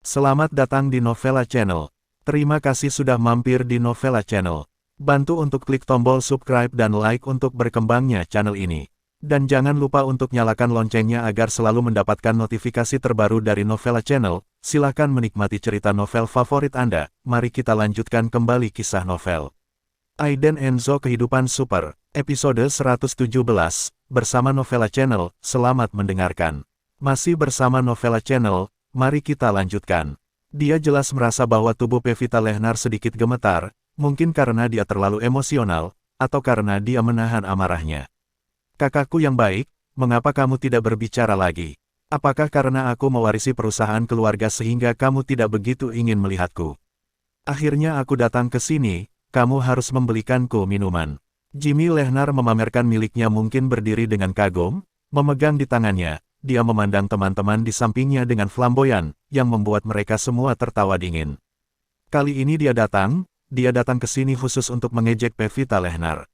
Selamat datang di Novella Channel. Terima kasih sudah mampir di Novella Channel. Bantu untuk klik tombol subscribe dan like untuk berkembangnya channel ini. Dan jangan lupa untuk nyalakan loncengnya agar selalu mendapatkan notifikasi terbaru dari Novella Channel. Silahkan menikmati cerita novel favorit Anda. Mari kita lanjutkan kembali kisah novel Aiden Enzo Kehidupan Super, episode 117, bersama Novella Channel. Selamat mendengarkan. Masih bersama Novella Channel, mari kita lanjutkan. Dia jelas merasa bahwa tubuh Pevita Lehnar sedikit gemetar, mungkin karena dia terlalu emosional, atau karena dia menahan amarahnya. Kakakku yang baik, mengapa kamu tidak berbicara lagi? Apakah karena aku mewarisi perusahaan keluarga sehingga kamu tidak begitu ingin melihatku? Akhirnya aku datang ke sini, kamu harus membelikanku minuman. Jimmy Lehnar memamerkan miliknya mungkin berdiri dengan kagum, memegang di tangannya. Dia memandang teman-teman di sampingnya dengan flamboyan, yang membuat mereka semua tertawa dingin. Kali ini dia datang ke sini khusus untuk mengejek Pevita Lehnar.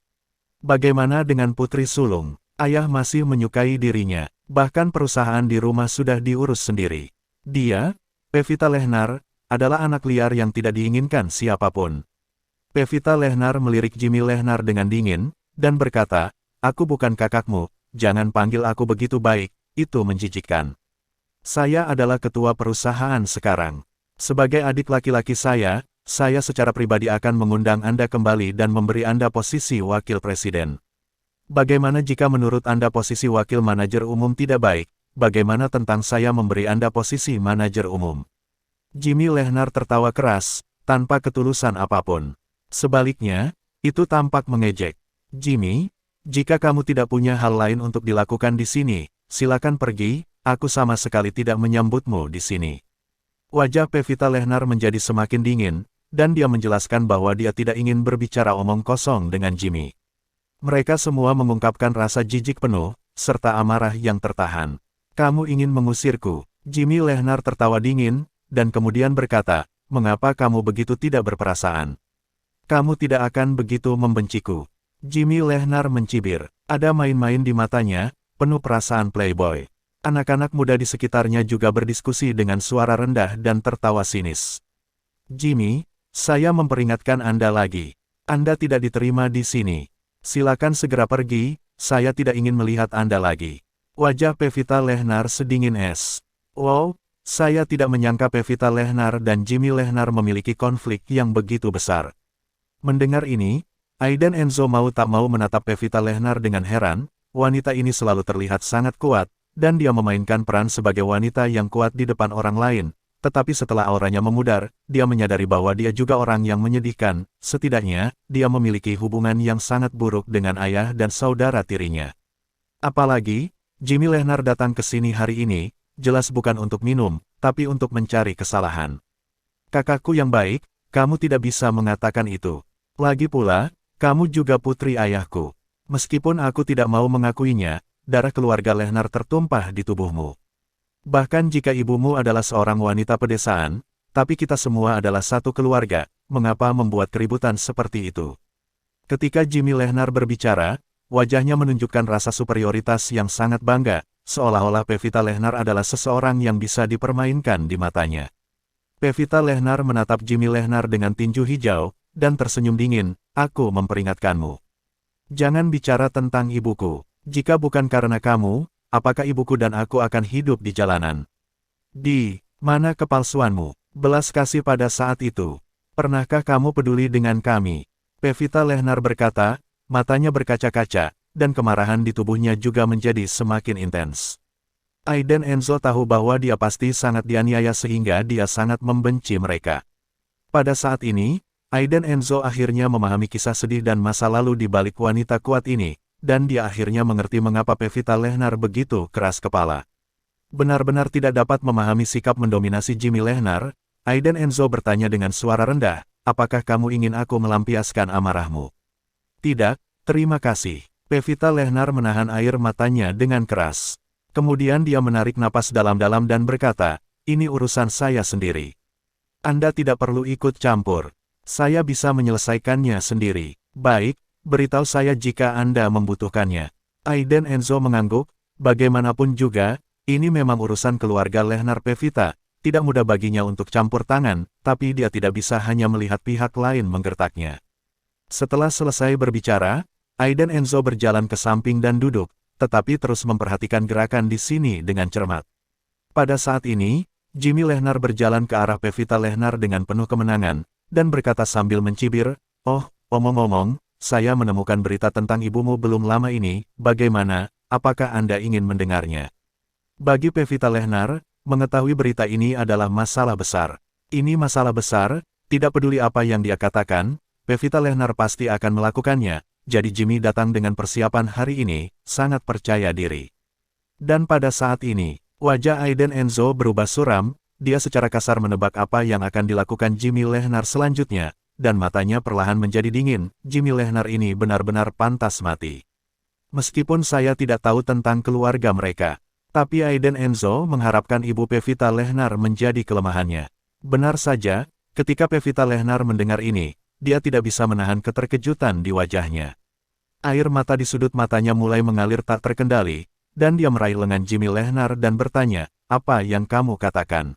Bagaimana dengan putri sulung? Ayah masih menyukai dirinya, bahkan perusahaan di rumah sudah diurus sendiri. Dia, Pevita Lehnar, adalah anak liar yang tidak diinginkan siapapun. Pevita Lehnar melirik Jimmy Lehnar dengan dingin, dan berkata, "Aku bukan kakakmu, jangan panggil aku begitu baik. Itu menjijikkan. Saya adalah ketua perusahaan sekarang. Sebagai adik laki-laki saya secara pribadi akan mengundang Anda kembali dan memberi Anda posisi wakil presiden. Bagaimana jika menurut Anda posisi wakil manajer umum tidak baik? Bagaimana tentang saya memberi Anda posisi manajer umum?" Jimmy Lehnar tertawa keras, tanpa ketulusan apapun. Sebaliknya, itu tampak mengejek. "Jimmy, jika kamu tidak punya hal lain untuk dilakukan di sini, silakan pergi, aku sama sekali tidak menyambutmu di sini." Wajah Pevita Lehnar menjadi semakin dingin, dan dia menjelaskan bahwa dia tidak ingin berbicara omong kosong dengan Jimmy. Mereka semua mengungkapkan rasa jijik penuh, serta amarah yang tertahan. "Kamu ingin mengusirku?" Jimmy Lehnar tertawa dingin, dan kemudian berkata, "Mengapa kamu begitu tidak berperasaan? Kamu tidak akan begitu membenciku." Jimmy Lehnar mencibir, ada main-main di matanya, penuh perasaan playboy. Anak-anak muda di sekitarnya juga berdiskusi dengan suara rendah dan tertawa sinis. "Jimmy, saya memperingatkan Anda lagi. Anda tidak diterima di sini. Silakan segera pergi, saya tidak ingin melihat Anda lagi." Wajah Pevita Lehnar sedingin es. Wow, saya tidak menyangka Pevita Lehnar dan Jimmy Lehnar memiliki konflik yang begitu besar. Mendengar ini, Aiden Enzo mau tak mau menatap Pevita Lehnar dengan heran. Wanita ini selalu terlihat sangat kuat, dan dia memainkan peran sebagai wanita yang kuat di depan orang lain. Tetapi setelah auranya memudar, dia menyadari bahwa dia juga orang yang menyedihkan. Setidaknya, dia memiliki hubungan yang sangat buruk dengan ayah dan saudara tirinya. Apalagi, Jimmy Lehnar datang ke sini hari ini, jelas bukan untuk minum, tapi untuk mencari kesalahan. "Kakakku yang baik, kamu tidak bisa mengatakan itu. Lagi pula, kamu juga putri ayahku. Meskipun aku tidak mau mengakuinya, darah keluarga Lehnar tertumpah di tubuhmu. Bahkan jika ibumu adalah seorang wanita pedesaan, tapi kita semua adalah satu keluarga, mengapa membuat keributan seperti itu?" Ketika Jimmy Lehnar berbicara, wajahnya menunjukkan rasa superioritas yang sangat bangga, seolah-olah Pevita Lehnar adalah seseorang yang bisa dipermainkan di matanya. Pevita Lehnar menatap Jimmy Lehnar dengan tinju hijau, dan tersenyum dingin, "Aku memperingatkanmu. Jangan bicara tentang ibuku. Jika bukan karena kamu, apakah ibuku dan aku akan hidup di jalanan? Di mana kepalsuanmu, belas kasih pada saat itu? Pernahkah kamu peduli dengan kami?" Pevita Lehnar berkata, matanya berkaca-kaca, dan kemarahan di tubuhnya juga menjadi semakin intens. Aiden Enzo tahu bahwa dia pasti sangat dianiaya sehingga dia sangat membenci mereka. Pada saat ini, Aiden Enzo akhirnya memahami kisah sedih dan masa lalu di balik wanita kuat ini, dan dia akhirnya mengerti mengapa Pevita Lehnar begitu keras kepala. Benar-benar tidak dapat memahami sikap mendominasi Jimmy Lehnar, Aiden Enzo bertanya dengan suara rendah, "Apakah kamu ingin aku melampiaskan amarahmu?" "Tidak, terima kasih." Pevita Lehnar menahan air matanya dengan keras. Kemudian dia menarik napas dalam-dalam dan berkata, "Ini urusan saya sendiri. Anda tidak perlu ikut campur. Saya bisa menyelesaikannya sendiri. Baik, beritahu saya jika Anda membutuhkannya. Aiden Enzo mengangguk, bagaimanapun juga, ini memang urusan keluarga Lehnar Pevita, tidak mudah baginya untuk campur tangan, tapi dia tidak bisa hanya melihat pihak lain menggertaknya. Setelah selesai berbicara, Aiden Enzo berjalan ke samping dan duduk, tetapi terus memperhatikan gerakan di sini dengan cermat. Pada saat ini, Jimmy Lehnar berjalan ke arah Pevita Lehnar dengan penuh kemenangan, dan berkata sambil mencibir, "Oh, omong-omong, saya menemukan berita tentang ibumu belum lama ini, bagaimana, apakah Anda ingin mendengarnya?" Bagi Pevita Lehnar, mengetahui berita ini adalah masalah besar. Ini masalah besar, tidak peduli apa yang dia katakan, Pevita Lehnar pasti akan melakukannya, jadi Jimmy datang dengan persiapan hari ini, sangat percaya diri. Dan pada saat ini, wajah Aiden Enzo berubah suram, dia secara kasar menebak apa yang akan dilakukan Jimmy Lehnar selanjutnya, dan matanya perlahan menjadi dingin. Jimmy Lehnar ini benar-benar pantas mati. Meskipun saya tidak tahu tentang keluarga mereka, tapi Aiden Enzo mengharapkan ibu Pevita Lehnar menjadi kelemahannya. Benar saja, ketika Pevita Lehnar mendengar ini, dia tidak bisa menahan keterkejutan di wajahnya. Air mata di sudut matanya mulai mengalir tak terkendali, dan dia meraih lengan Jimmy Lehnar dan bertanya, "Apa yang kamu katakan?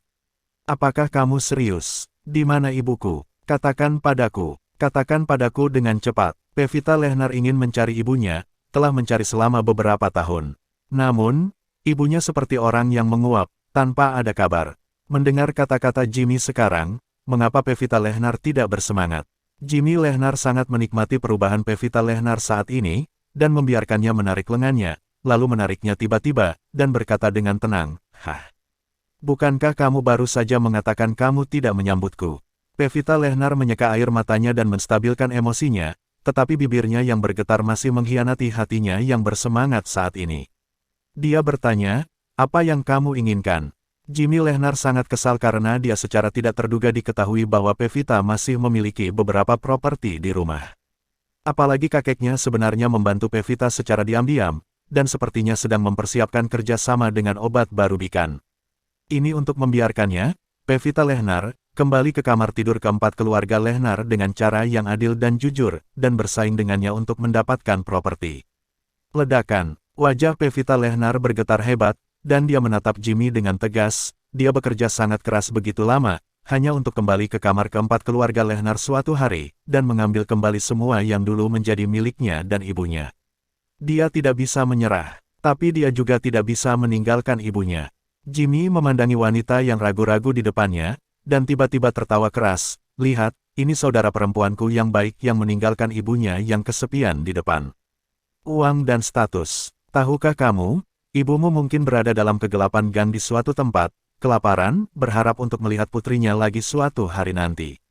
Apakah kamu serius? Di mana ibuku? Katakan padaku dengan cepat." Pevita Lehnar ingin mencari ibunya, telah mencari selama beberapa tahun. Namun, ibunya seperti orang yang menguap, tanpa ada kabar. Mendengar kata-kata Jimmy sekarang, mengapa Pevita Lehnar tidak bersemangat? Jimmy Lehnar sangat menikmati perubahan Pevita Lehnar saat ini, dan membiarkannya menarik lengannya, lalu menariknya tiba-tiba, dan berkata dengan tenang, "Hah? Bukankah kamu baru saja mengatakan kamu tidak menyambutku?" Pevita Lehnar menyeka air matanya dan menstabilkan emosinya, tetapi bibirnya yang bergetar masih mengkhianati hatinya yang bersemangat saat ini. Dia bertanya, "Apa yang kamu inginkan?" Jimmy Lehnar sangat kesal karena dia secara tidak terduga diketahui bahwa Pevita masih memiliki beberapa properti di rumah. Apalagi kakeknya sebenarnya membantu Pevita secara diam-diam, dan sepertinya sedang mempersiapkan kerjasama dengan obat baru bikan. Ini untuk membiarkannya, Pevita Lehnar, kembali ke kamar tidur keempat keluarga Lehnar dengan cara yang adil dan jujur, dan bersaing dengannya untuk mendapatkan properti. Ledakan, wajah Pevita Lehnar bergetar hebat, dan dia menatap Jimmy dengan tegas. Dia bekerja sangat keras begitu lama, hanya untuk kembali ke kamar keempat keluarga Lehnar suatu hari, dan mengambil kembali semua yang dulu menjadi miliknya dan ibunya. Dia tidak bisa menyerah, tapi dia juga tidak bisa meninggalkan ibunya. Jimmy memandangi wanita yang ragu-ragu di depannya, dan tiba-tiba tertawa keras. "Lihat, ini saudara perempuanku yang baik yang meninggalkan ibunya yang kesepian di depan. Uang dan status. Tahukah kamu, ibumu mungkin berada dalam kegelapan gang di suatu tempat, kelaparan, berharap untuk melihat putrinya lagi suatu hari nanti.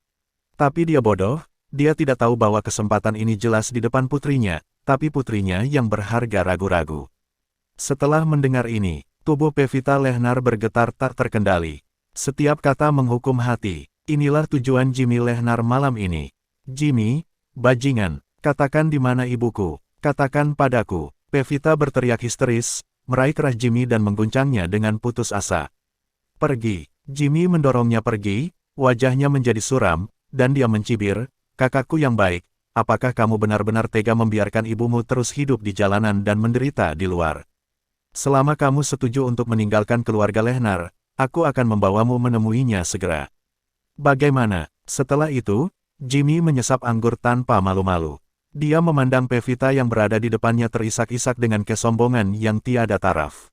Tapi dia bodoh, dia tidak tahu bahwa kesempatan ini jelas di depan putrinya, tapi putrinya yang berharga ragu-ragu." Setelah mendengar ini, tubuh Pevita Lehnar bergetar tak terkendali. Setiap kata menghukum hati. Inilah tujuan Jimmy Lehnar malam ini. "Jimmy, bajingan, katakan di mana ibuku, katakan padaku." Pevita berteriak histeris, meraih keras Jimmy dan mengguncangnya dengan putus asa. "Pergi." Jimmy mendorongnya pergi, wajahnya menjadi suram, dan dia mencibir, "Kakakku yang baik, apakah kamu benar-benar tega membiarkan ibumu terus hidup di jalanan dan menderita di luar? Selama kamu setuju untuk meninggalkan keluarga Lehnar, aku akan membawamu menemuinya segera." Bagaimana? Setelah itu, Jimmy menyesap anggur tanpa malu-malu. Dia memandang Pevita yang berada di depannya terisak-isak dengan kesombongan yang tiada taraf.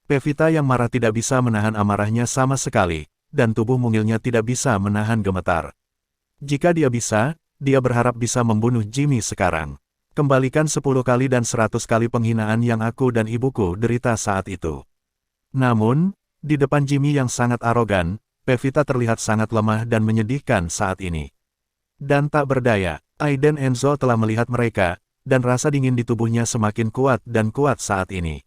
Pevita yang marah tidak bisa menahan amarahnya sama sekali, dan tubuh mungilnya tidak bisa menahan gemetar. Jika dia bisa, dia berharap bisa membunuh Jimmy sekarang. Kembalikan 10 kali dan 100 kali penghinaan yang aku dan ibuku derita saat itu. Namun, di depan Jimmy yang sangat arogan, Pevita terlihat sangat lemah dan menyedihkan saat ini. Dan tak berdaya, Aiden Enzo telah melihat mereka, dan rasa dingin di tubuhnya semakin kuat dan kuat saat ini.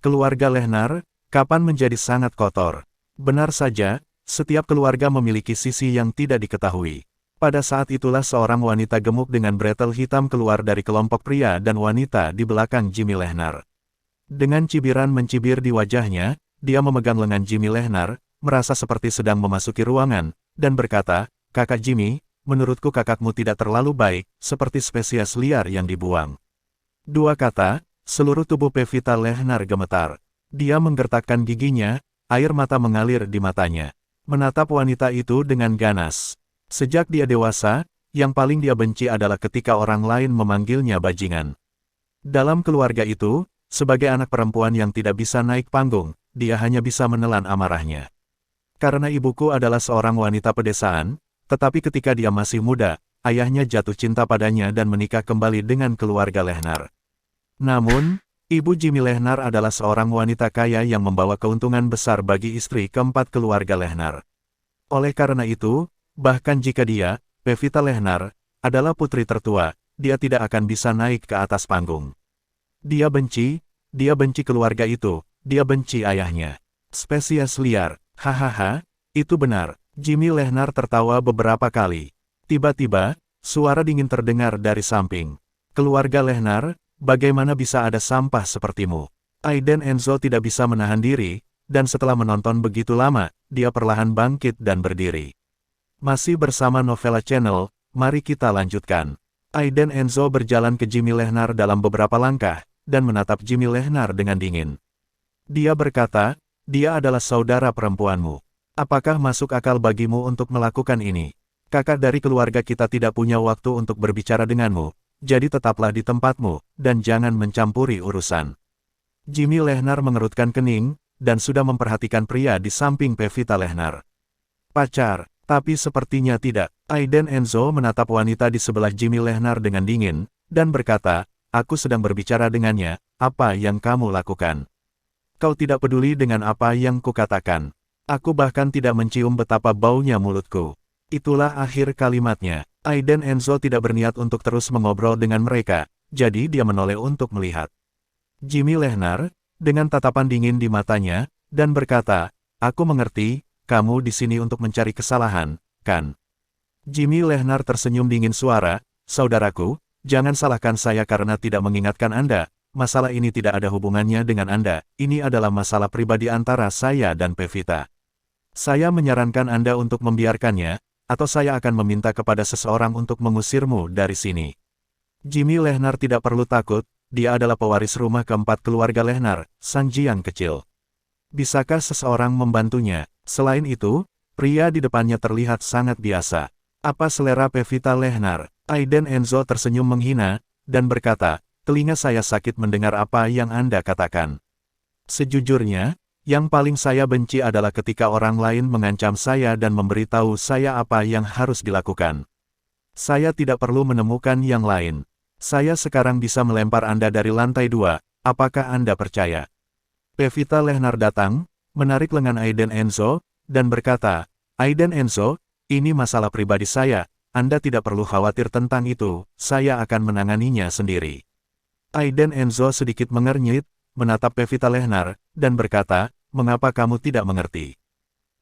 Keluarga Lehnar, kapan menjadi sangat kotor. Benar saja, setiap keluarga memiliki sisi yang tidak diketahui. Pada saat itulah seorang wanita gemuk dengan bretel hitam keluar dari kelompok pria dan wanita di belakang Jimmy Lehnar. Dengan cibiran mencibir di wajahnya, dia memegang lengan Jimmy Lehnar, merasa seperti sedang memasuki ruangan, dan berkata, "Kakak Jimmy, menurutku kakakmu tidak terlalu baik, seperti spesies liar yang dibuang. Dua kata, seluruh tubuh Pevita Lehnar gemetar. Dia menggertakkan giginya, air mata mengalir di matanya. Menatap wanita itu dengan ganas. Sejak dia dewasa, yang paling dia benci adalah ketika orang lain memanggilnya bajingan. Dalam keluarga itu, sebagai anak perempuan yang tidak bisa naik panggung, dia hanya bisa menelan amarahnya. Karena ibuku adalah seorang wanita pedesaan, tetapi ketika dia masih muda, ayahnya jatuh cinta padanya dan menikah kembali dengan keluarga Lehnar. Namun, Ibu Jimmy Lehnar adalah seorang wanita kaya yang membawa keuntungan besar bagi istri keempat keluarga Lehnar. Oleh karena itu, bahkan jika dia, Pevita Lehnar, adalah putri tertua, dia tidak akan bisa naik ke atas panggung. Dia benci keluarga itu, dia benci ayahnya. Spesies liar, hahaha, itu benar. Jimmy Lehnar tertawa beberapa kali. Tiba-tiba, suara dingin terdengar dari samping. Keluarga Lehnar, bagaimana bisa ada sampah sepertimu? Aiden Enzo tidak bisa menahan diri, dan setelah menonton begitu lama, dia perlahan bangkit dan berdiri. Masih bersama Novella Channel, mari kita lanjutkan. Aiden Enzo berjalan ke Jimmy Lehnar dalam beberapa langkah, dan menatap Jimmy Lehnar dengan dingin. Dia berkata, dia adalah saudara perempuanmu. Apakah masuk akal bagimu untuk melakukan ini? Kakak dari keluarga kita tidak punya waktu untuk berbicara denganmu. Jadi tetaplah di tempatmu, dan jangan mencampuri urusan. Jimmy Lehnar mengerutkan kening, dan sudah memperhatikan pria di samping Pevita Lehnar. Pacar, tapi sepertinya tidak. Aiden Enzo menatap wanita di sebelah Jimmy Lehnar dengan dingin, dan berkata, aku sedang berbicara dengannya, apa yang kamu lakukan? Kau tidak peduli dengan apa yang kukatakan. Aku bahkan tidak mencium betapa baunya mulutku. Itulah akhir kalimatnya. Aiden Enzo tidak berniat untuk terus mengobrol dengan mereka, jadi dia menoleh untuk melihat Jimmy Lehnar, dengan tatapan dingin di matanya, dan berkata, aku mengerti, kamu di sini untuk mencari kesalahan, kan? Jimmy Lehnar tersenyum dingin suara, saudaraku, jangan salahkan saya karena tidak mengingatkan Anda, masalah ini tidak ada hubungannya dengan Anda, ini adalah masalah pribadi antara saya dan Pevita. Saya menyarankan Anda untuk membiarkannya, atau saya akan meminta kepada seseorang untuk mengusirmu dari sini. Jimmy Lehnar tidak perlu takut, dia adalah pewaris rumah keempat keluarga Lehnar, sang Jiang kecil. Bisakah seseorang membantunya? Selain itu, pria di depannya terlihat sangat biasa. Apa selera Pevita Lehnar? Aiden Enzo tersenyum menghina, dan berkata, telinga saya sakit mendengar apa yang Anda katakan. Sejujurnya, yang paling saya benci adalah ketika orang lain mengancam saya dan memberitahu saya apa yang harus dilakukan. Saya tidak perlu menemukan yang lain. Saya sekarang bisa melempar Anda dari lantai 2, apakah Anda percaya? Pevita Lehnar datang, menarik lengan Aiden Enzo, dan berkata, Aiden Enzo, ini masalah pribadi saya, Anda tidak perlu khawatir tentang itu, saya akan menanganinya sendiri. Aiden Enzo sedikit mengernyit, menatap Pevita Lehnar, dan berkata, mengapa kamu tidak mengerti?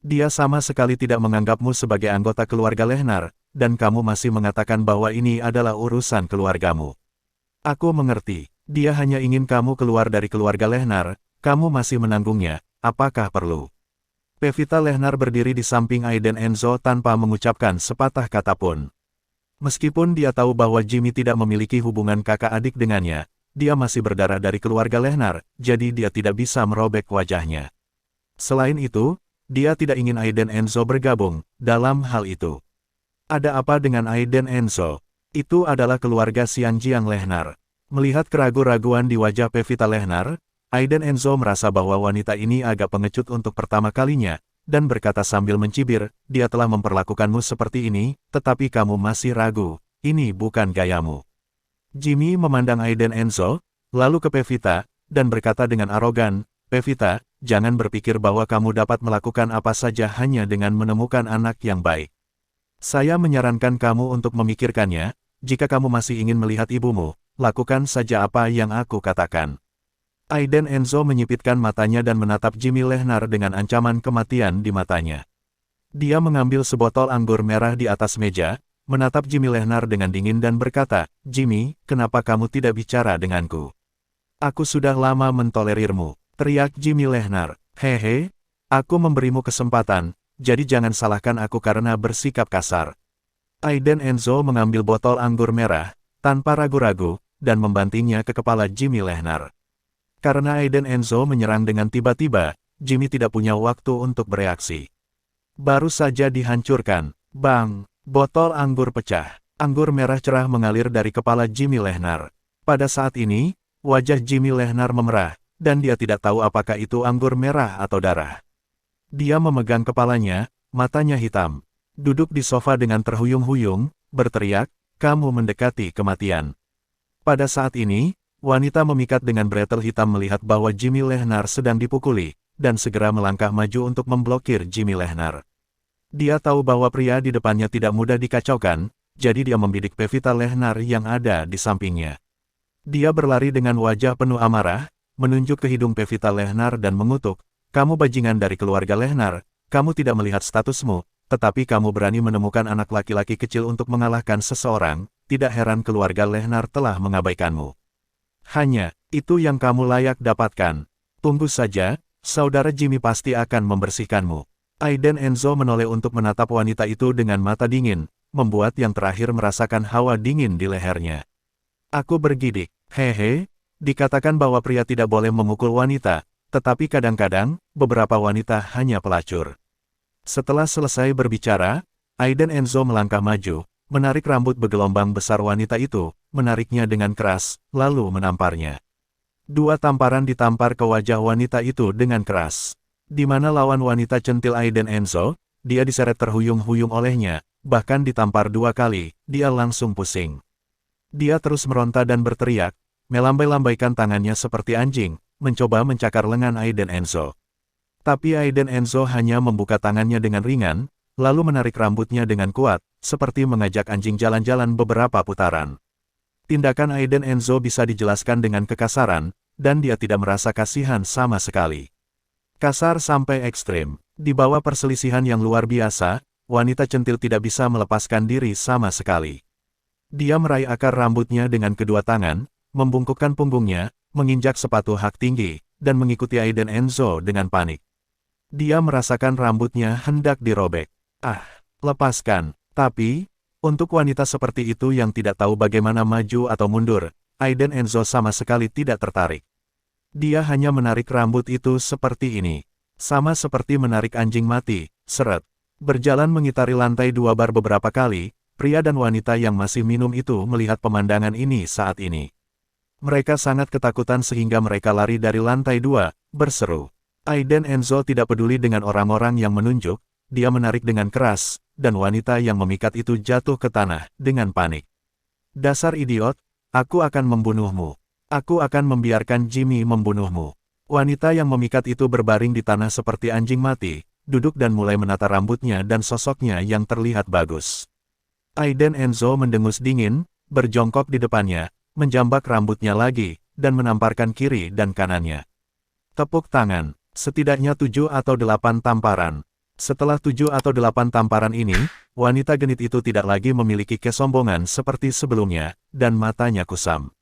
Dia sama sekali tidak menganggapmu sebagai anggota keluarga Lehnar, dan kamu masih mengatakan bahwa ini adalah urusan keluargamu. Aku mengerti, dia hanya ingin kamu keluar dari keluarga Lehnar, kamu masih menanggungnya, apakah perlu? Pevita Lehnar berdiri di samping Aiden Enzo tanpa mengucapkan sepatah kata pun. Meskipun dia tahu bahwa Jimmy tidak memiliki hubungan kakak adik dengannya, dia masih berdarah dari keluarga Lehnar, jadi dia tidak bisa merobek wajahnya. Selain itu, dia tidak ingin Aiden Enzo bergabung dalam hal itu. Ada apa dengan Aiden Enzo? Itu adalah keluarga Xiang Jiang Lehnar. Melihat keraguan-raguan di wajah Pevita Lehnar, Aiden Enzo merasa bahwa wanita ini agak pengecut untuk pertama kalinya, dan berkata sambil mencibir, dia telah memperlakukanmu seperti ini, tetapi kamu masih ragu, ini bukan gayamu. Jimmy memandang Aiden Enzo, lalu ke Pevita, dan berkata dengan arogan, Pevita, jangan berpikir bahwa kamu dapat melakukan apa saja hanya dengan menemukan anak yang baik. Saya menyarankan kamu untuk memikirkannya, jika kamu masih ingin melihat ibumu, lakukan saja apa yang aku katakan. Aiden Enzo menyipitkan matanya dan menatap Jimmy Lehnar dengan ancaman kematian di matanya. Dia mengambil sebotol anggur merah di atas meja, menatap Jimmy Lehnar dengan dingin dan berkata, Jimmy, kenapa kamu tidak bicara denganku? Aku sudah lama mentolerirmu, teriak Jimmy Lehnar. Hehe, aku memberimu kesempatan, jadi jangan salahkan aku karena bersikap kasar. Aiden Enzo mengambil botol anggur merah, tanpa ragu-ragu, dan membantingnya ke kepala Jimmy Lehnar. Karena Aiden Enzo menyerang dengan tiba-tiba, Jimmy tidak punya waktu untuk bereaksi. Baru saja dihancurkan, bang, botol anggur pecah. Anggur merah cerah mengalir dari kepala Jimmy Lehnar. Pada saat ini, wajah Jimmy Lehnar memerah, dan dia tidak tahu apakah itu anggur merah atau darah. Dia memegang kepalanya, matanya hitam. Duduk di sofa dengan terhuyung-huyung, berteriak, "Kamu mendekati kematian." Pada saat ini, wanita memikat dengan bretel hitam melihat bahwa Jimmy Lehnar sedang dipukuli, dan segera melangkah maju untuk memblokir Jimmy Lehnar. Dia tahu bahwa pria di depannya tidak mudah dikacaukan, jadi dia membidik Pevita Lehnar yang ada di sampingnya. Dia berlari dengan wajah penuh amarah, menunjuk ke hidung Pevita Lehnar dan mengutuk, "Kamu bajingan dari keluarga Lehnar, kamu tidak melihat statusmu, tetapi kamu berani menemukan anak laki-laki kecil untuk mengalahkan seseorang, tidak heran keluarga Lehnar telah mengabaikanmu. Hanya, itu yang kamu layak dapatkan. Tunggu saja, saudara Jimmy pasti akan membersihkanmu." Aiden Enzo menoleh untuk menatap wanita itu dengan mata dingin, membuat yang terakhir merasakan hawa dingin di lehernya. "Aku bergidik, hehe, dikatakan bahwa pria tidak boleh memukul wanita, tetapi kadang-kadang, beberapa wanita hanya pelacur." Setelah selesai berbicara, Aiden Enzo melangkah maju, menarik rambut bergelombang besar wanita itu, menariknya dengan keras, lalu menamparnya. 2 tamparan ditampar ke wajah wanita itu dengan keras. Di mana lawan wanita centil Aiden Enzo, dia diseret terhuyung-huyung olehnya, bahkan ditampar 2 kali, dia langsung pusing. Dia terus meronta dan berteriak, melambai-lambaikan tangannya seperti anjing, mencoba mencakar lengan Aiden Enzo. Tapi Aiden Enzo hanya membuka tangannya dengan ringan, lalu menarik rambutnya dengan kuat, seperti mengajak anjing jalan-jalan beberapa putaran. Tindakan Aiden Enzo bisa dijelaskan dengan kekasaran, dan dia tidak merasa kasihan sama sekali. Kasar sampai ekstrim. Di bawah perselisihan yang luar biasa, wanita centil tidak bisa melepaskan diri sama sekali. Dia meraih akar rambutnya dengan kedua tangan, membungkukkan punggungnya, menginjak sepatu hak tinggi, dan mengikuti Aiden Enzo dengan panik. Dia merasakan rambutnya hendak dirobek. "Ah, lepaskan." Tapi, untuk wanita seperti itu yang tidak tahu bagaimana maju atau mundur, Aiden Enzo sama sekali tidak tertarik. Dia hanya menarik rambut itu seperti ini. Sama seperti menarik anjing mati, seret. Berjalan mengitari lantai 2 bar beberapa kali, pria dan wanita yang masih minum itu melihat pemandangan ini saat ini. Mereka sangat ketakutan sehingga mereka lari dari lantai 2, berseru. Aiden Enzo tidak peduli dengan orang-orang yang menunjuk, dia menarik dengan keras, dan wanita yang memikat itu jatuh ke tanah, dengan panik. "Dasar idiot, aku akan membunuhmu. Aku akan membiarkan Jimmy membunuhmu." Wanita yang memikat itu berbaring di tanah seperti anjing mati, duduk dan mulai menata rambutnya dan sosoknya yang terlihat bagus. Aiden Enzo mendengus dingin, berjongkok di depannya, menjambak rambutnya lagi, dan menamparkan kiri dan kanannya. Tepuk tangan, setidaknya 7 atau 8 tamparan. Setelah 7 atau 8 tamparan ini, wanita genit itu tidak lagi memiliki kesombongan seperti sebelumnya, dan matanya kusam.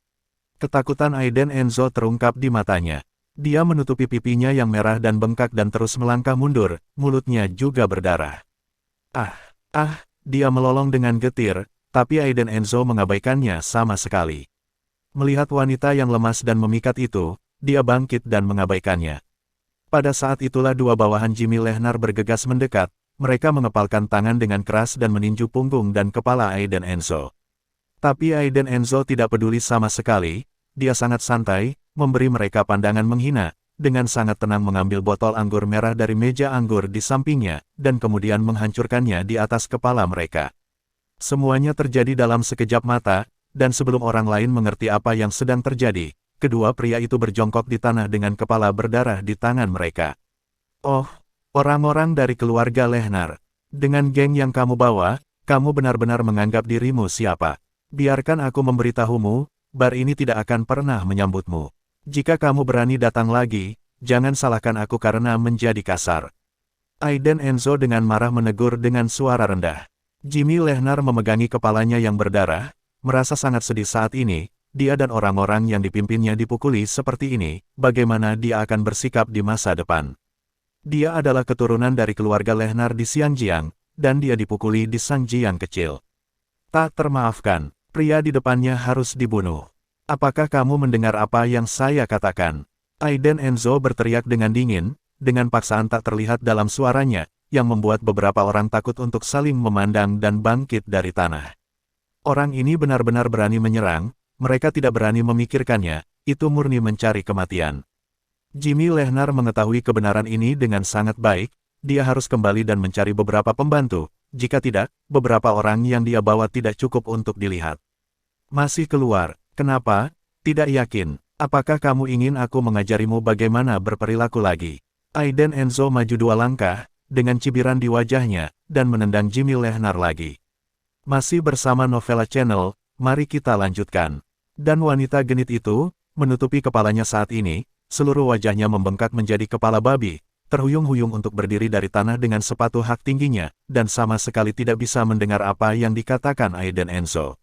Ketakutan Aiden Enzo terungkap di matanya. Dia menutupi pipinya yang merah dan bengkak dan terus melangkah mundur, mulutnya juga berdarah. Dia melolong dengan getir, tapi Aiden Enzo mengabaikannya sama sekali. Melihat wanita yang lemas dan memikat itu, dia bangkit dan mengabaikannya. Pada saat itulah 2 bawahan Jimmy Lehnar bergegas mendekat, mereka mengepalkan tangan dengan keras dan meninju punggung dan kepala Aiden Enzo. Tapi Aiden Enzo tidak peduli sama sekali. Dia sangat santai, memberi mereka pandangan menghina, dengan sangat tenang mengambil botol anggur merah dari meja anggur di sampingnya, dan kemudian menghancurkannya di atas kepala mereka. Semuanya terjadi dalam sekejap mata, dan sebelum orang lain mengerti apa yang sedang terjadi, kedua pria itu berjongkok di tanah dengan kepala berdarah di tangan mereka. "Oh, orang-orang dari keluarga Lehnar. Dengan geng yang kamu bawa, kamu benar-benar menganggap dirimu siapa? Biarkan aku memberitahumu, bar ini tidak akan pernah menyambutmu. Jika kamu berani datang lagi, jangan salahkan aku karena menjadi kasar." Aiden Enzo dengan marah menegur dengan suara rendah. Jimmy Lehnar memegangi kepalanya yang berdarah, merasa sangat sedih saat ini. Dia dan orang-orang yang dipimpinnya dipukuli seperti ini, bagaimana dia akan bersikap di masa depan? Dia adalah keturunan dari keluarga Lehnar di Xiangjiang, dan dia dipukuli di Sangjiang kecil. Tak termaafkan, pria di depannya harus dibunuh. Apakah kamu mendengar apa yang saya katakan? Aiden Enzo berteriak dengan dingin, dengan paksaan tak terlihat dalam suaranya, yang membuat beberapa orang takut untuk saling memandang dan bangkit dari tanah. Orang ini benar-benar berani menyerang, mereka tidak berani memikirkannya, itu murni mencari kematian. Jimmy Lehnar mengetahui kebenaran ini dengan sangat baik, dia harus kembali dan mencari beberapa pembantu, jika tidak, beberapa orang yang dia bawa tidak cukup untuk dilihat. Masih keluar, kenapa? Tidak yakin, apakah kamu ingin aku mengajarimu bagaimana berperilaku lagi? Aiden Enzo maju 2 langkah, dengan cibiran di wajahnya, dan menendang Jimmy Lehnar lagi. Masih bersama Novella Channel, mari kita lanjutkan. Dan wanita genit itu, menutupi kepalanya saat ini, seluruh wajahnya membengkak menjadi kepala babi, terhuyung-huyung untuk berdiri dari tanah dengan sepatu hak tingginya, dan sama sekali tidak bisa mendengar apa yang dikatakan Aiden Enzo.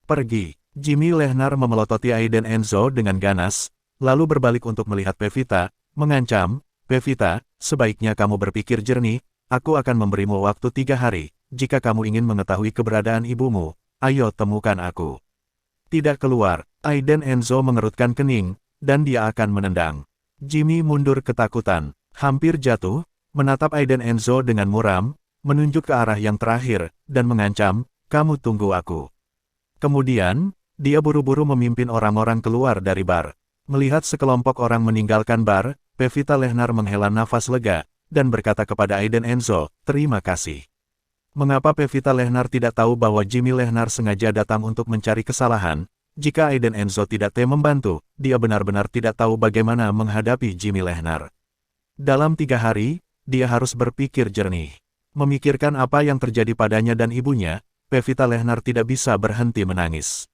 Pergi, Jimmy Lehnar memelototi Aiden Enzo dengan ganas, lalu berbalik untuk melihat Pevita, mengancam, Pevita, sebaiknya kamu berpikir jernih, aku akan memberimu waktu 3 hari, jika kamu ingin mengetahui keberadaan ibumu, ayo temukan aku. Tidak keluar, Aiden Enzo mengerutkan kening, dan dia akan menendang. Jimmy mundur ketakutan. Hampir jatuh, menatap Aiden Enzo dengan muram, menunjuk ke arah yang terakhir, dan mengancam, kamu tunggu aku. Kemudian, dia buru-buru memimpin orang-orang keluar dari bar. Melihat sekelompok orang meninggalkan bar, Pevita Lehnar menghela nafas lega, dan berkata kepada Aiden Enzo, terima kasih. Mengapa Pevita Lehnar tidak tahu bahwa Jimmy Lehnar sengaja datang untuk mencari kesalahan? Jika Aiden Enzo tidak membantu, dia benar-benar tidak tahu bagaimana menghadapi Jimmy Lehnar. Dalam 3 hari, dia harus berpikir jernih. Memikirkan apa yang terjadi padanya dan ibunya, Pevita Lehnar tidak bisa berhenti menangis.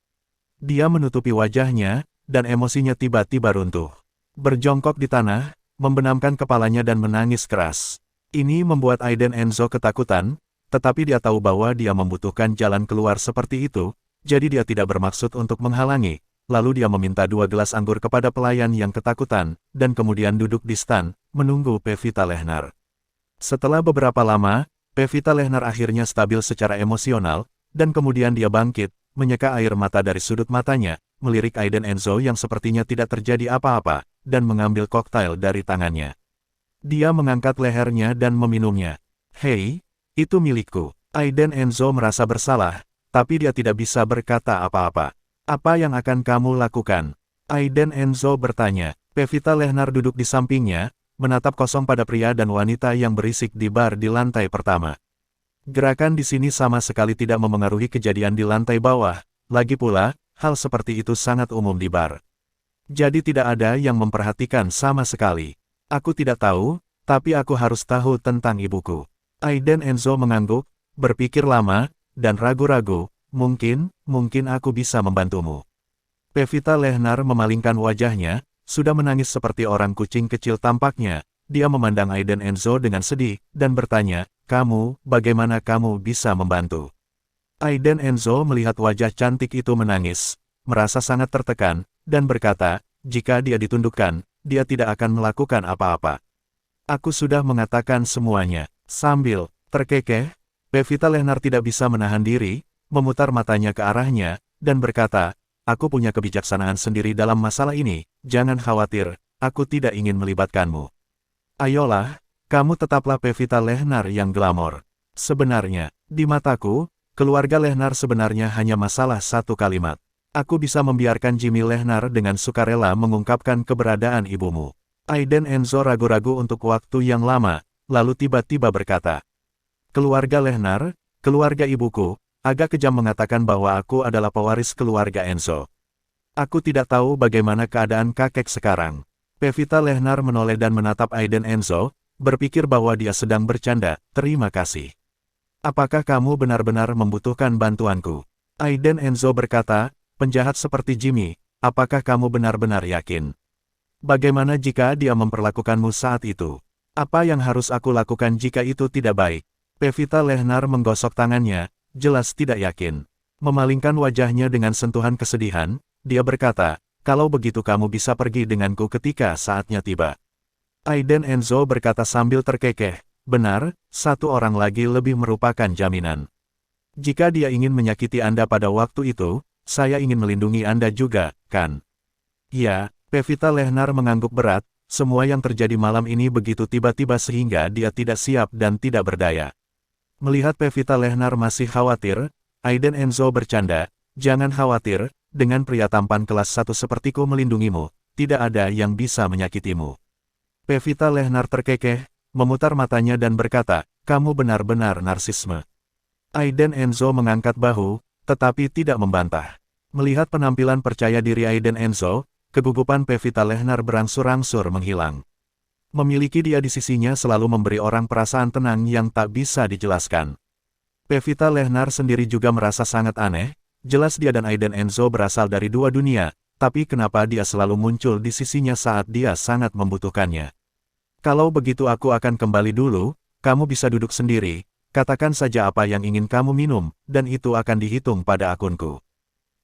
Dia menutupi wajahnya, dan emosinya tiba-tiba runtuh. Berjongkok di tanah, membenamkan kepalanya dan menangis keras. Ini membuat Aiden Enzo ketakutan, tetapi dia tahu bahwa dia membutuhkan jalan keluar seperti itu, jadi dia tidak bermaksud untuk menghalangi. Lalu dia meminta 2 gelas anggur kepada pelayan yang ketakutan, dan kemudian duduk di stan, menunggu Pevita Lehnar. Setelah beberapa lama, Pevita Lehnar akhirnya stabil secara emosional, dan kemudian dia bangkit, menyeka air mata dari sudut matanya, melirik Aiden Enzo yang sepertinya tidak terjadi apa-apa, dan mengambil koktail dari tangannya. Dia mengangkat lehernya dan meminumnya. Hei, itu milikku. Aiden Enzo merasa bersalah, tapi dia tidak bisa berkata apa-apa. Apa yang akan kamu lakukan? Aiden Enzo bertanya. Pevita Lehnar duduk di sampingnya, menatap kosong pada pria dan wanita yang berisik di bar di lantai pertama. Gerakan di sini sama sekali tidak memengaruhi kejadian di lantai bawah, lagi pula, hal seperti itu sangat umum di bar. Jadi tidak ada yang memperhatikan sama sekali. Aku tidak tahu, tapi aku harus tahu tentang ibuku. Aiden Enzo mengangguk, berpikir lama, dan ragu-ragu. Mungkin aku bisa membantumu. Pevita Lehnar memalingkan wajahnya, sudah menangis seperti orang kucing kecil tampaknya. Dia memandang Aiden Enzo dengan sedih, dan bertanya, bagaimana kamu bisa membantu? Aiden Enzo melihat wajah cantik itu menangis, merasa sangat tertekan, dan berkata, jika dia ditundukkan, dia tidak akan melakukan apa-apa. Aku sudah mengatakan semuanya. Sambil terkekeh, Pevita Lehnar tidak bisa menahan diri, memutar matanya ke arahnya, dan berkata, aku punya kebijaksanaan sendiri dalam masalah ini, jangan khawatir, aku tidak ingin melibatkanmu. Ayolah, kamu tetaplah Pevita Lehnar yang glamor. Sebenarnya, di mataku, keluarga Lehnar sebenarnya hanya masalah 1 kalimat. Aku bisa membiarkan Jimmy Lehnar dengan sukarela mengungkapkan keberadaan ibumu. Aiden Enzo ragu-ragu untuk waktu yang lama, lalu tiba-tiba berkata, keluarga Lehnar, keluarga ibuku, agak kejam mengatakan bahwa aku adalah pewaris keluarga Enzo. Aku tidak tahu bagaimana keadaan kakek sekarang. Pevita Lehnar menoleh dan menatap Aiden Enzo, berpikir bahwa dia sedang bercanda, terima kasih. Apakah kamu benar-benar membutuhkan bantuanku? Aiden Enzo berkata, penjahat seperti Jimmy, apakah kamu benar-benar yakin? Bagaimana jika dia memperlakukanmu saat itu? Apa yang harus aku lakukan jika itu tidak baik? Pevita Lehnar menggosok tangannya, jelas tidak yakin. Memalingkan wajahnya dengan sentuhan kesedihan, dia berkata, kalau begitu kamu bisa pergi denganku ketika saatnya tiba. Aiden Enzo berkata sambil terkekeh, benar, 1 orang lagi lebih merupakan jaminan. Jika dia ingin menyakiti Anda pada waktu itu, saya ingin melindungi Anda juga, kan? Ya, Pevita Lehnar mengangguk berat, semua yang terjadi malam ini begitu tiba-tiba sehingga dia tidak siap dan tidak berdaya. Melihat Pevita Lehnar masih khawatir, Aiden Enzo bercanda, jangan khawatir, dengan pria tampan kelas 1 sepertiku melindungimu, tidak ada yang bisa menyakitimu. Pevita Lehnar terkekeh, memutar matanya dan berkata, kamu benar-benar narsisme. Aiden Enzo mengangkat bahu, tetapi tidak membantah. Melihat penampilan percaya diri Aiden Enzo, kegugupan Pevita Lehnar berangsur-angsur menghilang. Memiliki dia di sisinya selalu memberi orang perasaan tenang yang tak bisa dijelaskan. Pevita Lehnar sendiri juga merasa sangat aneh, jelas dia dan Aiden Enzo berasal dari dua dunia, tapi kenapa dia selalu muncul di sisinya saat dia sangat membutuhkannya. Kalau begitu aku akan kembali dulu, kamu bisa duduk sendiri, katakan saja apa yang ingin kamu minum, dan itu akan dihitung pada akunku.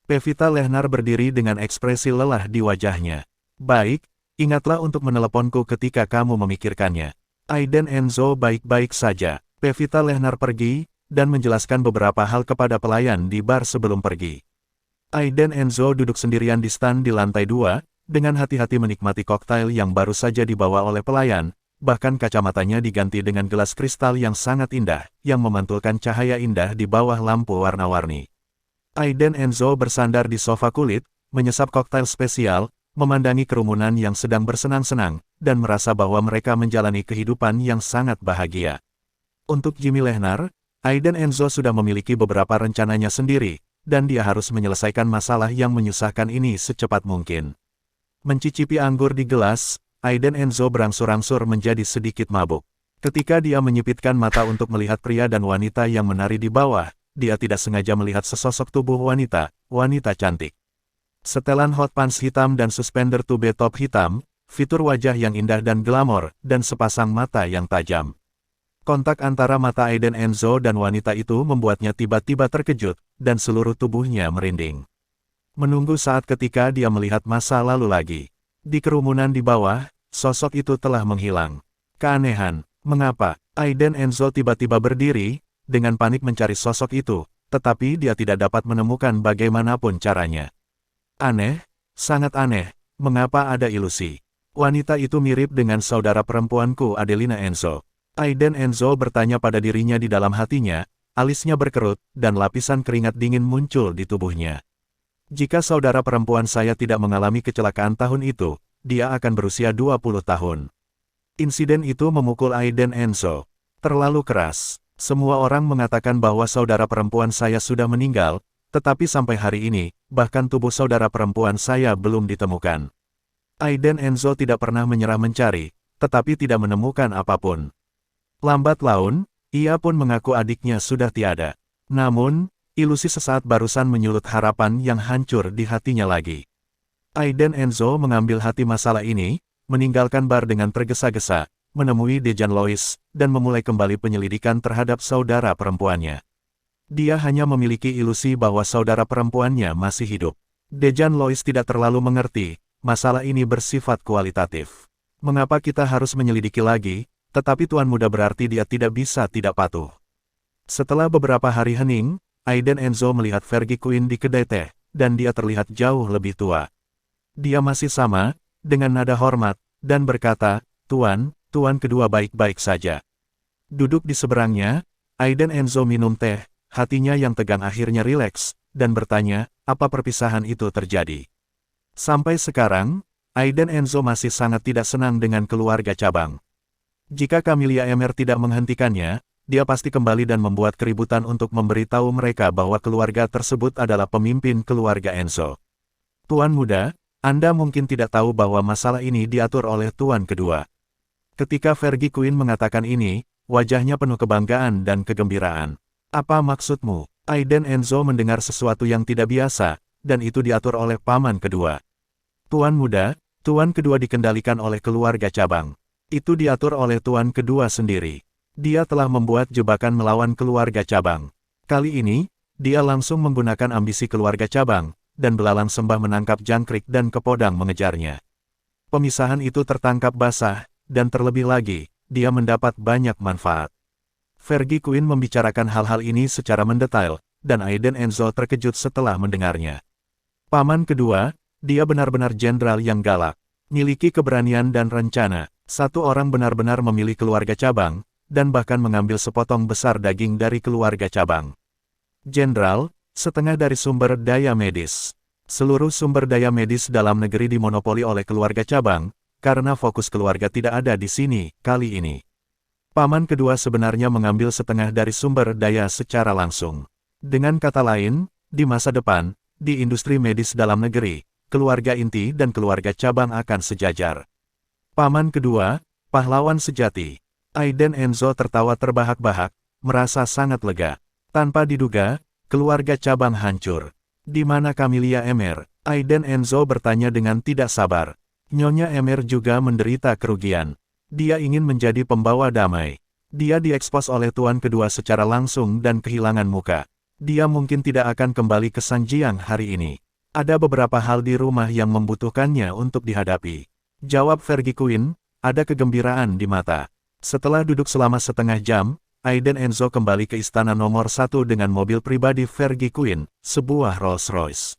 Pevita Lehnar berdiri dengan ekspresi lelah di wajahnya. Baik, ingatlah untuk meneleponku ketika kamu memikirkannya. Aiden Enzo baik-baik saja. Pevita Lehnar pergi, dan menjelaskan beberapa hal kepada pelayan di bar sebelum pergi. Aiden Enzo duduk sendirian di stand di lantai 2, dengan hati-hati menikmati koktail yang baru saja dibawa oleh pelayan, bahkan kacamatanya diganti dengan gelas kristal yang sangat indah, yang memantulkan cahaya indah di bawah lampu warna-warni. Aiden Enzo bersandar di sofa kulit, menyesap koktail spesial, memandangi kerumunan yang sedang bersenang-senang, dan merasa bahwa mereka menjalani kehidupan yang sangat bahagia. Untuk Jimmy Lehnar, Aiden Enzo sudah memiliki beberapa rencananya sendiri, dan dia harus menyelesaikan masalah yang menyusahkan ini secepat mungkin. Mencicipi anggur di gelas, Aiden Enzo berangsur-angsur menjadi sedikit mabuk. Ketika dia menyipitkan mata untuk melihat pria dan wanita yang menari di bawah, dia tidak sengaja melihat sesosok tubuh wanita cantik. Setelan hot pants hitam dan suspender tube top hitam, fitur wajah yang indah dan glamor, dan sepasang mata yang tajam. Kontak antara mata Aiden Enzo dan wanita itu membuatnya tiba-tiba terkejut, dan seluruh tubuhnya merinding. Menunggu saat ketika dia melihat masa lalu lagi. Di kerumunan di bawah, sosok itu telah menghilang. Keanehan, mengapa? Aiden Enzo tiba-tiba berdiri, dengan panik mencari sosok itu, tetapi dia tidak dapat menemukan bagaimanapun caranya. Aneh, sangat aneh, mengapa ada ilusi? Wanita itu mirip dengan saudara perempuanku Adelina Enzo. Aiden Enzo bertanya pada dirinya di dalam hatinya, alisnya berkerut, dan lapisan keringat dingin muncul di tubuhnya. Jika saudara perempuan saya tidak mengalami kecelakaan tahun itu, dia akan berusia 20 tahun. Insiden itu memukul Aiden Enzo. Terlalu keras. Semua orang mengatakan bahwa saudara perempuan saya sudah meninggal, tetapi sampai hari ini, bahkan tubuh saudara perempuan saya belum ditemukan. Aiden Enzo tidak pernah menyerah mencari, tetapi tidak menemukan apapun. Lambat laun, ia pun mengaku adiknya sudah tiada. Namun, ilusi sesaat barusan menyulut harapan yang hancur di hatinya lagi. Aiden Enzo mengambil hati masalah ini, meninggalkan bar dengan tergesa-gesa, menemui Dejan Lois, dan memulai kembali penyelidikan terhadap saudara perempuannya. Dia hanya memiliki ilusi bahwa saudara perempuannya masih hidup. Dejan Lois tidak terlalu mengerti, masalah ini bersifat kualitatif. Mengapa kita harus menyelidiki lagi, tetapi Tuan Muda berarti dia tidak bisa tidak patuh. Setelah beberapa hari hening, Aiden Enzo melihat Fergie Quinn di kedai teh, dan dia terlihat jauh lebih tua. Dia masih sama, dengan nada hormat, dan berkata, Tuan kedua baik-baik saja. Duduk di seberangnya, Aiden Enzo minum teh, hatinya yang tegang akhirnya rileks, dan bertanya, apa perpisahan itu terjadi? Sampai sekarang, Aiden Enzo masih sangat tidak senang dengan keluarga cabang. Jika Camelia Emer tidak menghentikannya, dia pasti kembali dan membuat keributan untuk memberitahu mereka bahwa keluarga tersebut adalah pemimpin keluarga Enzo. Tuan Muda, Anda mungkin tidak tahu bahwa masalah ini diatur oleh Tuan kedua. Ketika Fergie Quinn mengatakan ini, wajahnya penuh kebanggaan dan kegembiraan. Apa maksudmu? Aiden Enzo mendengar sesuatu yang tidak biasa, dan itu diatur oleh paman kedua. Tuan Muda, Tuan kedua dikendalikan oleh keluarga cabang. Itu diatur oleh Tuan kedua sendiri. Dia telah membuat jebakan melawan keluarga cabang. Kali ini, dia langsung menggunakan ambisi keluarga cabang, dan belalang sembah menangkap jangkrik dan kepodang mengejarnya. Pemisahan itu tertangkap basah, dan terlebih lagi, dia mendapat banyak manfaat. Fergie Quinn membicarakan hal-hal ini secara mendetail, dan Aiden Enzo terkejut setelah mendengarnya. Paman kedua, dia benar-benar jenderal yang galak, miliki keberanian dan rencana. Satu orang benar-benar memilih keluarga cabang, dan bahkan mengambil sepotong besar daging dari keluarga cabang. Jenderal, setengah dari sumber daya medis. Seluruh sumber daya medis dalam negeri dimonopoli oleh keluarga cabang, karena fokus keluarga tidak ada di sini, kali ini. Paman kedua sebenarnya mengambil setengah dari sumber daya secara langsung. Dengan kata lain, di masa depan, di industri medis dalam negeri, keluarga inti dan keluarga cabang akan sejajar. Paman kedua, pahlawan sejati. Aiden Enzo tertawa terbahak-bahak, merasa sangat lega. Tanpa diduga, keluarga cabang hancur. Di mana Camelia Emer? Aiden Enzo bertanya dengan tidak sabar. Nyonya Emer juga menderita kerugian. Dia ingin menjadi pembawa damai. Dia diekspos oleh tuan kedua secara langsung dan kehilangan muka. Dia mungkin tidak akan kembali ke Sanjiang hari ini. Ada beberapa hal di rumah yang membutuhkannya untuk dihadapi. Jawab Fergie Quinn, ada kegembiraan di mata. Setelah duduk selama setengah jam, Aiden Enzo kembali ke istana nomor 1 dengan mobil pribadi Fergie Quinn, sebuah Rolls-Royce.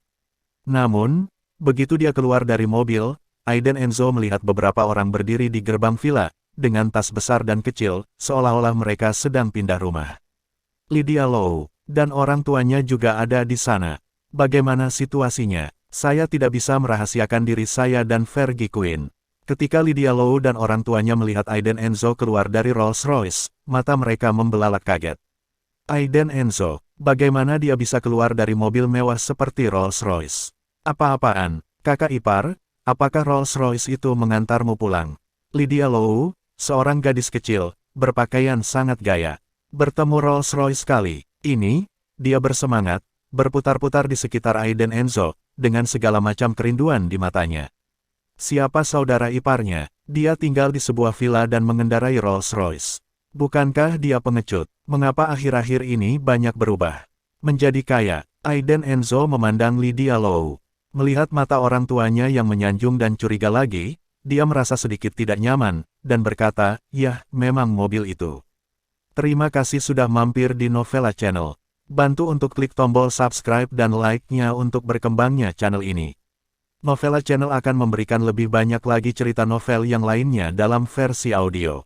Namun, begitu dia keluar dari mobil, Aiden Enzo melihat beberapa orang berdiri di gerbang villa, dengan tas besar dan kecil, seolah-olah mereka sedang pindah rumah. Lydia Low dan orang tuanya juga ada di sana. Bagaimana situasinya? Saya tidak bisa merahasiakan diri saya dan Fergie Quinn. Ketika Lydia Low dan orang tuanya melihat Aiden Enzo keluar dari Rolls-Royce, mata mereka membelalak kaget. Aiden Enzo, bagaimana dia bisa keluar dari mobil mewah seperti Rolls-Royce? Apa-apaan, kakak ipar? Apakah Rolls-Royce itu mengantarmu pulang? Lydia Low, seorang gadis kecil, berpakaian sangat gaya. Bertemu Rolls-Royce kali ini, dia bersemangat, berputar-putar di sekitar Aiden Enzo, dengan segala macam kerinduan di matanya. Siapa saudara iparnya? Dia tinggal di sebuah villa dan mengendarai Rolls-Royce. Bukankah dia pengecut? Mengapa akhir-akhir ini banyak berubah? Menjadi kaya, Aiden Enzo memandang Lydia Low. Melihat mata orang tuanya yang menyanjung dan curiga lagi, dia merasa sedikit tidak nyaman, dan berkata, "Yah, memang mobil itu." Terima kasih sudah mampir di Novela Channel. Bantu untuk klik tombol subscribe dan like-nya untuk berkembangnya channel ini. Novela Channel akan memberikan lebih banyak lagi cerita novel yang lainnya dalam versi audio.